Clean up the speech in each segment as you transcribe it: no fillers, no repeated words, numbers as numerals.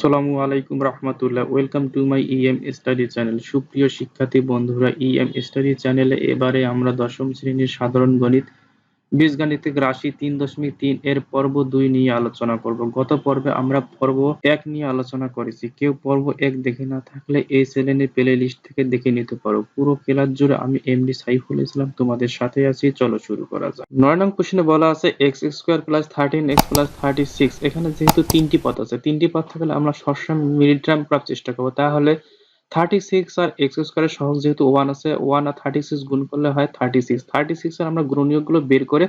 আসসালামু আলাইকুম রাহমাতুল্লাহ। Welcome to my EM study channel. সুপ্রিয় শিক্ষার্থী বন্ধুরা, ইএম স্টাডি চ্যানেলে এবারে আমরা দশম শ্রেণীর সাধারণ গণিত বীজগাণিতিক রাশি ৩.৩ এর পর্ব ২ নিয়ে আলোচনা করব। গত পর্বে আমরা পর্ব ১ নিয়ে আলোচনা করেছি। কেউ পর্ব ১ দেখে না থাকলে এই চ্যানেলের প্লে লিস্ট থেকে দেখে নিতে পারো। পুরো ক্লাস জুড়ে আমি এমডি সাইফুল ইসলাম তোমাদের সাথে আছি। চলো শুরু করা যাক। ৯ নং কোশ্চেনে বলা আছে x² + 13x + 36। এখানে যেহেতু তিনটি পদ আছে, তিনটি পদ থাকলে আমরা সবসময় মিডল টার্ম করার চেষ্টা করব। তাহলে 36 আর x² এর সহগ যেহেতু 1 আছে, 1 আর 36 গুণ করলে হয় 36। 36 এর আমরা গুণনীয়কগুলো বের করে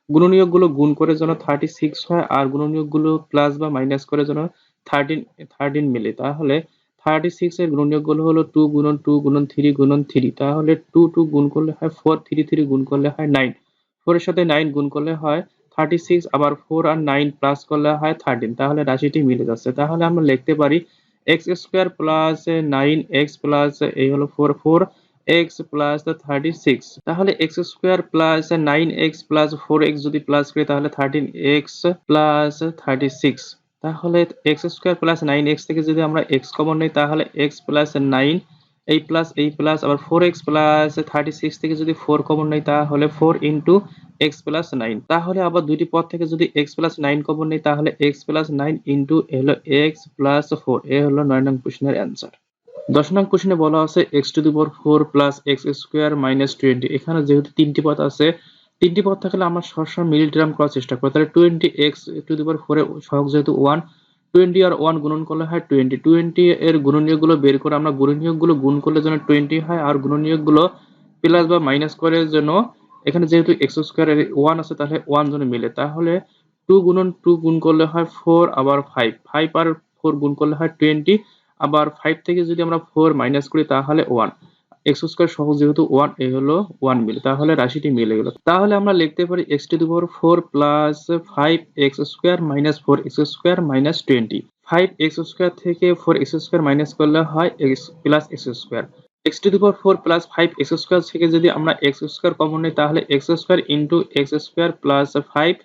গুণনীয়কগুলো গুণ করে যেন 36 হয়, আর গুণনীয়কগুলো প্লাস বা মাইনাস করে যেন 13 মিলে। তাহলে 36 এর গুণনীয়কগুলো হলো 2 গুণন 2 গুণন 3 গুণন 3। তাহলে 2 2 গুণ করলে হয় 4, 3 3 গুণ করলে হয় 9। 4 এর সাথে 9 গুণ করলে হয় 36, আবার 4 আর 9 প্লাস করলে হয় 13। তাহলে রাশিটি মিলে যাচ্ছে। তাহলে আমরা লিখতে পারি x² প্লাস 9x প্লাস এই হলো 4x প্লাস 36। তাহলে x² plus 9x plus 4x যদি প্লাস করি তাহলে 13x প্লাস 36। তাহলে x² প্লাস 9x থেকে যদি আমরা x কমন নিই তাহলে x প্লাস 9 এই প্লাস আবার 4x প্লাস 36 থেকে যদি 4 কমন নিই তাহলে 4 ইন্টু x প্লাস 9। তাহলে আবার দুইটি পদ থেকে যদি x প্লাস 9 কমন নিই তাহলে x প্লাস 9 ইন্টু হলো x প্লাস 4। এ হলো 9 নং প্রশ্নের অ্যান্সার। 10 নং কোশ্চেনে বলা আছে x⁴ প্লাস x² মাইনাস 20। এখানে যেহেতু তিনটি পদ আছে, তিনটি পদ থাকলে আমরা সবসময় মিডল টার্ম করার চেষ্টা করব। তাহলে 20x⁴ এর সহগ যেহেতু 1, 20 আর 1 গুণন করলে হয় 20। 20 এর গুণনীয়কগুলো বের করে আমরা গুণনীয়কগুলো গুণ করলে যেন 20 হয়, আর গুণনীয়কগুলো প্লাস বা মাইনাস করে যেন এখানে যেহেতু x² এর 1 আছে তাহলে 1 যেন মিলে। তাহলে 2 গুণন 2 গুণ করলে হয় 4, আবার 5 5 আর 4 গুণ করলে হয় 20, আবার 5 থেকে যদি আমরা 4 মাইনাস করি তাহলে 1। x² সহগ যেহেতু 1, এ হলো 1 মিলে। তাহলে রাশিটি মিলে গেল। তাহলে আমরা লিখতে পারি x⁴ plus 5x² minus 4x² minus 20। 5x² থেকে 4x² মাইনাস করলে হয় x plus x²। x⁴ plus 5x² থেকে যদি আমরা x² কমন নিই তাহলে x² ইন্টু x² প্লাস 5,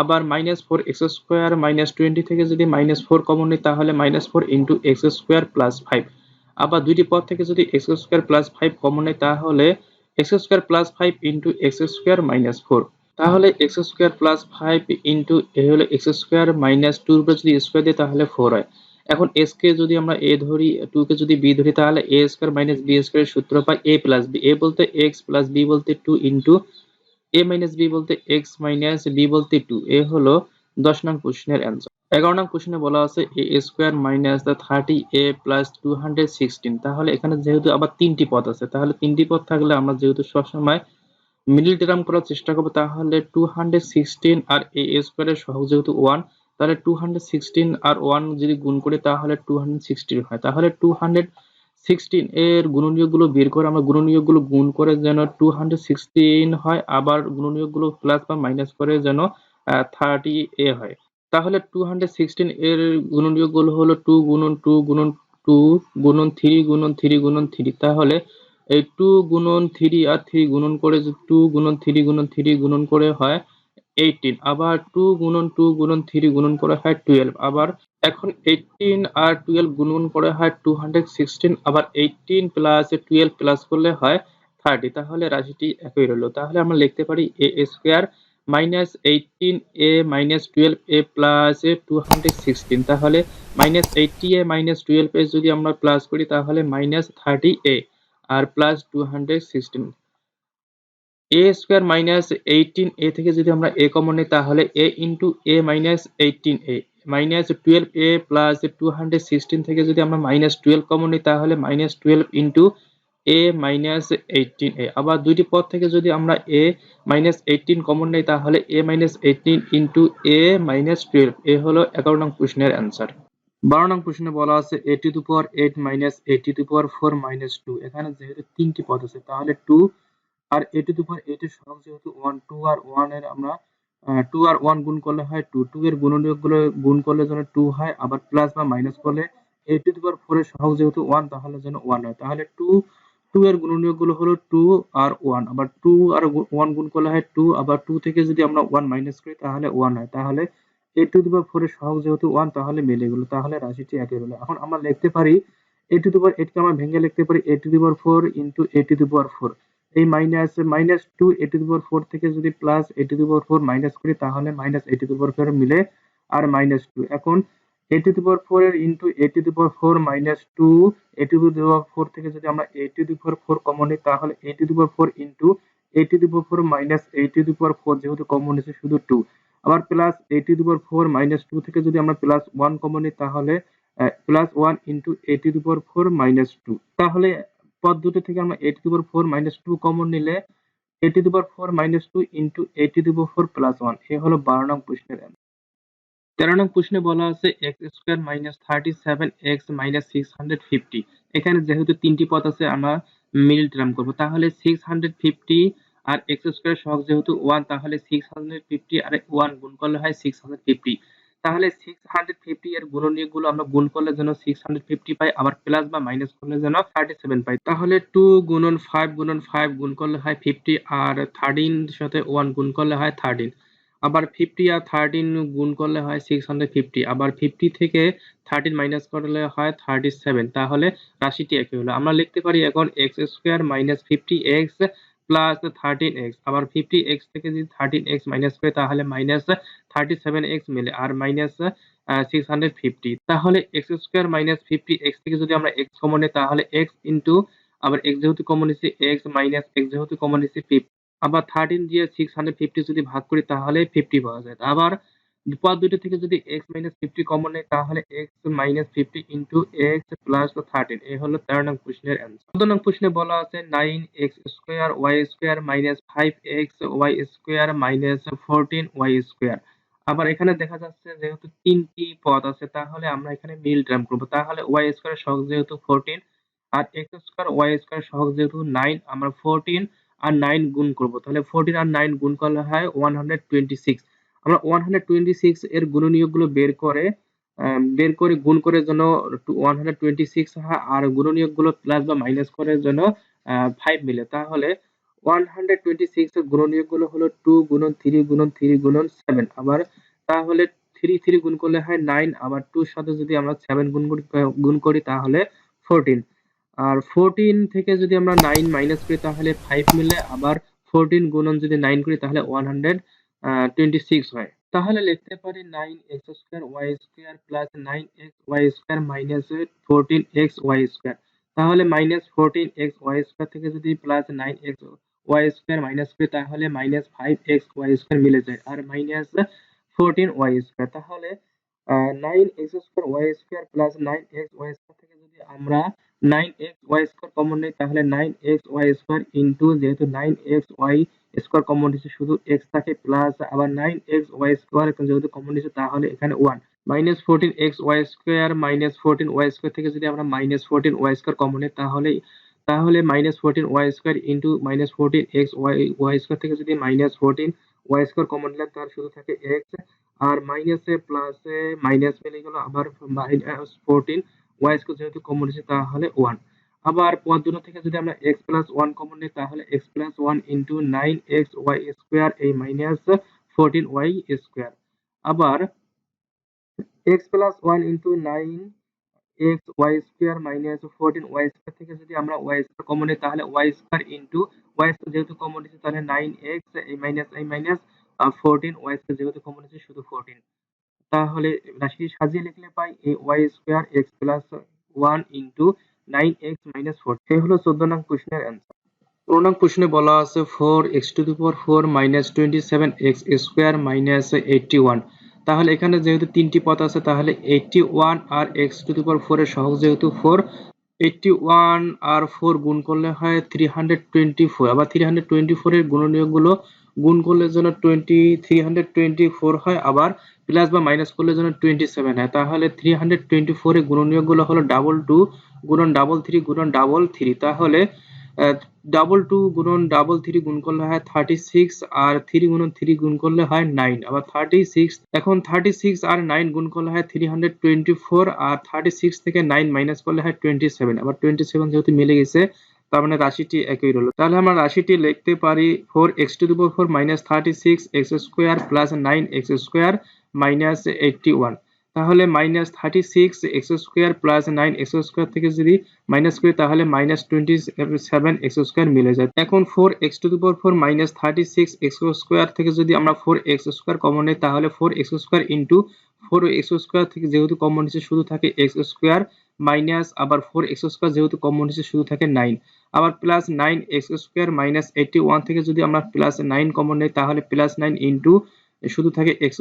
আবার -4x² মাইনাস 20 থেকে যদি -4 কমন নিই তাহলে -4 ইন্টু x² প্লাস 5। আবার দুইটি পদ থেকে যদি x² প্লাস 5 কমন নিই তাহলে x² plus 5 into x² minus 4। তাহলে x² প্লাস 5 ইন্টু এ হলো x² মাইনাস 2 এর উপরে যদি স্কয়ার দিই তাহলে 4 হয়। এখন s কে যদি আমরা a ধরি, 2 কে যদি b ধরি তাহলে a² মাইনাস b² এর সূত্র পাই a প্লাস b। a বলতে x প্লাস b বলতে 2 ইন্টু a মাইনাস b বলতে x মাইনাস b বলতে 2। এ হলো 10 নং কোশ্চেনের অ্যান্সার। 11 নং কোশ্চেনে বলা আছে a² মাইনাস 30a প্লাস 216। তাহলে এখানে যেহেতু আবার তিনটি পদ আছে, তাহলে তিনটি পদ থাকলে আমরা যেহেতু সবসময় মিডল টার্ম করার চেষ্টা করব। তাহলে 216 আর a² এর সহগ যেহেতু 1, তাহলে 216 আর 1 যদি গুণ করি তাহলে 216 হয়। তাহলে 216 এর গুণনীয়কগুলো বের করে আমরা গুণনীয়কগুলো গুণ করে যেন 216 হয়, আবার গুণনীয়কগুলো প্লাস বা মাইনাস করে যেন 30a হয়। তাহলে 216 এর গুণনীয়কগুলো হলো 2 গুণন 2 গুণন 2 গুণন 3 গুণন 3 গুণন 3। তাহলে এই 2 গুণন 3 আর 3 গুণন করে 2 গুণন 3 গুণন 3 গুণন করে হয় 18, আবার 2 গুণন 2 গুণন 3 গুণন করে হয় 12। আবার এখন 18 আর 12 গুণন করে হয় 216, আবার 18 প্লাস 12 প্লাস করলে হয় 30। তাহলে রাশিটি একই রইল। তাহলে আমরা লিখতে পারি a² minus 18a minus 12a plus 216। তাহলে -80a মাইনাস 12a যদি আমরা প্লাস করি তাহলে -30a আর প্লাস 216। a² মাইনাস 18a থেকে যদি আমরা a কমন নিই তাহলে a into a minus 18a minus 12a plus 216 থেকে যদি আমরা -12 কমন নিই তাহলে -12 ইন্টু a মাইনাস 18a। আবার দুইটি পদ থেকে যদি আমরা a মাইনাস 18 কমন নিই তাহলে a minus 18 into a minus 12। এ হলো 11 নং প্রশ্নের অ্যান্সার। 12 নং প্রশ্নে বলা আছে a⁴ মাইনাস a⁴ মাইনাস 2। এখানে যেহেতু তিনটি পদ আছে তাহলে 2 আর a⁴ এর সহগ যেহেতু 1, 2 আর 1 এর আমরা 2 আর 1 গুণ করলে হয় 2, 2 এর গুণনীয়কগুলো গুণ করলে যেন 2 হয়, আবার প্লাস বা মাইনাস করলে a⁴ এর সহগ যেহেতু 1 তাহলে যেন 1 হয়। তাহলে 2 এর গুণনীয়কগুলো হলো 2 আর 1, আবার 2 আর 1 গুণ করলে হয় 2, আবার 2 থেকে যদি আমরা 1 মাইনাস করি তাহলে 1 হয়। তাহলে a টু দি পাওয়ার 4 এর সহগ যেহেতু 1 তাহলে মিলে গেল, তাহলে রাশিটি একই হলো। এখন আমরা লিখতে পারি a টু দি পাওয়ার 8 কে আমরা ভেঙে লিখতে পারি a to the power 4 into a to the power 4। এই minus 2 a to the power 4 থেকে যদি plus a to the power 4 minus করি তাহলে minus a to the power 4 মিলে আর -2। এখন a টু দি পাওয়ার 4 এর into a to the power 4 -2 a to the power 4 থেকে যদি আমরা a to the power 4 common নিই তাহলে a to the power 4 into a to the power 4 minus a to the power 4 যেহেতু common নিছে শুধু 2। আবার plus a to the power 4 -2 থেকে যদি আমরা প্লাস 1 কমন নিই তাহলে plus 1 into a to the power 4 -2। তাহলে পদ দুটো থেকে আমরা a to the power 4 -2 common নিলে a to the power 4 -2 into a to the power 4 plus 1। এ হলো 12 নং প্রশ্নের অ্যান্সার। 13 নং প্রশ্নে বলা আছে x square minus 37x minus 650। এখানে যেহেতু তিনটি পদ আছে আমরা মিডল টার্ম করব, তাহলে 650 আর x স্কয়ার সহগ যেহেতু 1 তাহলে 650 আর 1 গুণ করলে হয় 650। তাহলে 650 এর গুণনীয়কগুলো আমরা গুণ করলে যেন 650 পাই, আবার প্লাস বা মাইনাস করলে যেন 37 পাই। তাহলে 2 গুণন 5 গুণন 5 গুণ করলে হয় 50 আর 13 সাথে 1 গুণ করলে হয় 13। আবার 50 আর 13 গুণ করলে হয় 650। আবার 50 থেকে 13 মাইনাস করলে হয় 37। তাহলে রাশিটি একই হলো। আমরা লিখতে পারি এখন x square minus 50x plus 13x। আবার 50x থেকে যদি 13x মাইনাস করি তাহলে মাইনাস 37x মিলে আর মাইনাস 650। তাহলে x স্কয়ার মাইনাস 50x থেকে যদি আমরা x কমন নিই তাহলে x ইনটু আবার x যেহেতু কমন নিছি x মাইনাস x যেহেতু কমন নিছি 50। আবার 13 দিয়ে 650 যদি ভাগ করি তাহলে 50 পাওয়া যায়। আবার পদ দুটো থেকে যদি x মাইনাস 50 কমন নেই তাহলে x minus 50 into x plus 13। এই হলো 13 নং প্রশ্নের অ্যান্সার। 14 নং প্রশ্নে বলা আছে 9x square y square minus 5x y square minus 14y square. আবার এখানে দেখা যাচ্ছে যেহেতু তিনটি পদ আছে তাহলে আমরা এখানে মিল টার্ম করব। তাহলে y স্কয়ার সহগ যেহেতু 14 আর x স্কয়ার y স্কয়ার সহগ যেহেতু 9 আমরা 14 আর 9 গুণ করব। তাহলে 14 আর 9 গুণ করলে হয় 126। আমরা 126 এর গুণনীয়কগুলো বের করে গুণ করার জন্য 126 হয় আর গুণনীয়কগুলো প্লাস বা মাইনাস করার জন্য 5 মিলে। তাহলে 126 এর গুণনীয়কগুলো হলো 2 গুণন 3 গুণন 3 গুণন 7। আবার তাহলে 3 গুণ করলে হয় 9, আবার 2 এর সাথে যদি আমরা 7 গুণ করি তাহলে 14। আর 14 থেকে যদি আমরা 9 মাইনাস করি তাহলে 5 মিলে, আবার 14 গুণন যদি 9 করি তাহলে 126 হয়। তাহলে লিখতে পারি 9x square y square plus 9x y square minus 14x y square. তাহলে মাইনাস 14x y স্কয়ার থেকে যদি plus 9x y square minus করি তাহলে মাইনাস 5x y স্কয়ার মিলে যায় আর মাইনাস 14y স্কয়ার। তাহলে 9x square y square plus 9x y square থেকে যদি আমরা 9x y স্কয়ার কমন নেই তাহলে 9x y স্কয়ার ইনটু যেহেতু 9x y স্কয়ার কমন নিচ্ছে শুধু x থাকে প্লাস আবার 9x y স্কয়ার যেহেতু কমন নিচ্ছে তাহলে এখানে 1 minus 14x y square minus 14y square থেকে যদি আমরা মাইনাস 14y স্কয়ার কমন নিই তাহলে minus 14y square into minus 14x y square থেকে যদি মাইনাস 14y স্কয়ার কমন নিলাম তাহলে শুধু থাকে x আর মাইনাসে প্লাসে মাইনাস মিলে গেল, আবার মাইনাস 14y স্কয়ার যেহেতু কমন নিচ্ছে তাহলে 1। আবার পদ দুটো থেকে যদি আমরা x প্লাস 1 কমন নিই তাহলে x plus 1 into 9x y square এই মাইনাস 14y স্কয়ার। আবার x plus 1 into 9x y square minus 14y square থেকে যদি আমরা y স্কয়ার কমন নিই তাহলে y square into y square যেহেতু কমন নিচ্ছে তাহলে 9x এই মাইনাস 14y স্কয়ার যেহেতু কমন নিচ্ছে শুধু 14। তাহলে রাশিটি সাজিয়ে লিখলে পাই y square x plus 1 into 9x minus 14। এই হলো 14 নং প্রশ্নের অ্যান্সার। 15 নং প্রশ্নে বলা আছে 4x two the power 4 minus 27x square minus 81। তাহলে এখানে যেহেতু তিনটি পদ আছে তাহলে 81 আর x টু দি পাওয়ার 4 এর সহগ যেহেতু 4, 81 আর 4 গুণ করলে হয় 324। আবার 324 এর গুণনীয়কগুলো গুণ করলে যেন 324 হয়, আবার প্লাস বা মাইনাস করলে যেন 27 হয়। তাহলে 324 এর গুণনীয়কগুলো হলো 22 গুণন 33 গুণন 33। তাহলে 22 গুণন 33 গুণ করলে হয় 36 আর 3 গুণন 3 গুণ করলে হয় 9। আবার 36 এখন 36 আর 9 গুণ করলে হয় 324 আর 36 থেকে 9 মাইনাস করলে হয় 27। আবার 27 যেহেতু মিলে গেছে তার মানে রাশিটি একই রইল। তাহলে আমরা রাশিটি লিখতে পারি 4x two the power 4 minus 36x square plus 9x square -81। তাহলে -36x² প্লাস 9x² থেকে যদি মাইনাস করি তাহলে -27x² মিলে যায়। এখন 4x⁴ মাইনাস 36x² থেকে যদি আমরা 4x² কমন নিই তাহলে 4x² ইন্টু 4x² থেকে যেহেতু কমন নিচ্ছে শুধু থাকে x² মাইনাস আবার 4x² যেহেতু কমন নিচ্ছে শুধু থাকে 9, আবার প্লাস 9x² মাইনাস 81 থেকে যদি আমরা প্লাস 9 কমন নিই তাহলে প্লাস 9 ইন্টু শুধু থাকে x²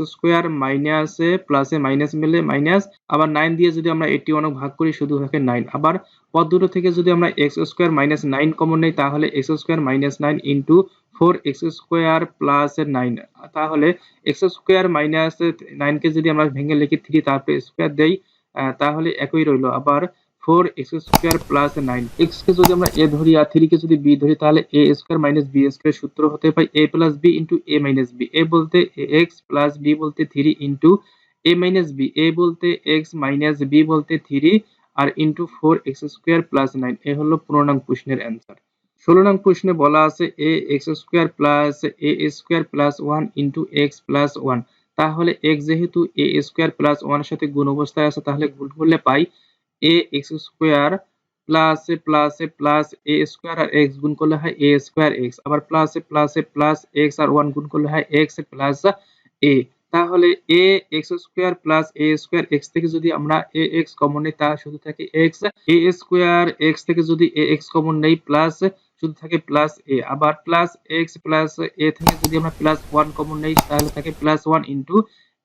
মাইনাসে প্লাসে মাইনাস মিলে মাইনাস, আবার 9 দিয়ে যদি আমরা 81 ভাগ করি শুধু থাকে 9। আবার পদ দুটো থেকে যদি আমরা x² মাইনাস 9 কমন নিই তাহলে x² minus 9 into 4x² plus 9, তাহলে x² মাইনাস 9 কে যদি আমরা ভেঙে লিখি 3 তারপরে স্কয়ার দেই তাহলে একই রইল। আবার 4x² প্লাস 9, x কে যদি আমরা a ধরি আর 3 কে যদি b ধরি তাহলে a² মাইনাস b² সূত্র হতে পাই a plus b into a minus b। a বলতে x প্লাস b বলতে 3 into a minus b, a বলতে x মাইনাস b বলতে 3 আর ইন্টু 4x² প্লাস 9। এ হলো 15 নং প্রশ্নের অ্যান্সার। 16 নং প্রশ্নে বলা আছে ax² plus a² plus 1 into x plus 1। তাহলে x যেহেতু a² প্লাস 1 এর সাথে গুণ অবস্থায় আছে তাহলে গুণ করলে পাই ax² প্লাসে প্লাসে প্লাস a² আর x গুণ করলে হয় a² x, আবার প্লাসে প্লাসে প্লাস x আর 1 গুণ করলে হয় x প্লাস a। তাহলে ax² প্লাস a² x থেকে যদি আমরা ax কমন নিই তাহলে শুধু থাকে x, a² x থেকে যদি ax কমন নেই প্লাস শুধু থাকে প্লাস a, আবার প্লাস x প্লাস a থেকে যদি আমরা প্লাস 1 কমন নেই তাহলে থাকে plus 1 into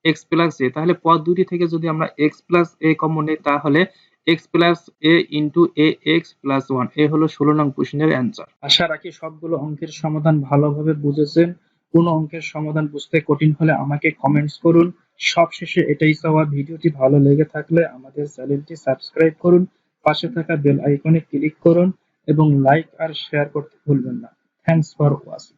x plus a। তাহলে পদ দুটি থেকে যদি আমরা x প্লাস a কমন নিই তাহলে x plus a into ax plus 1। এ হলো 16 নং প্রশ্নের অ্যান্সার। আশা রাখি সবগুলো অঙ্কের সমাধান ভালোভাবে বুঝেছেন। কোনো অঙ্কের সমাধান বুঝতে কঠিন হলে আমাকে কমেন্টস করুন। সবশেষে এটাই চাওয়া, ভিডিওটি ভালো লেগে থাকলে আমাদের চ্যানেলটি সাবস্ক্রাইব করুন, পাশে থাকা বেল আইকনে ক্লিক করুন এবং লাইক আর শেয়ার করতে ভুলবেন না। Thanks for watching.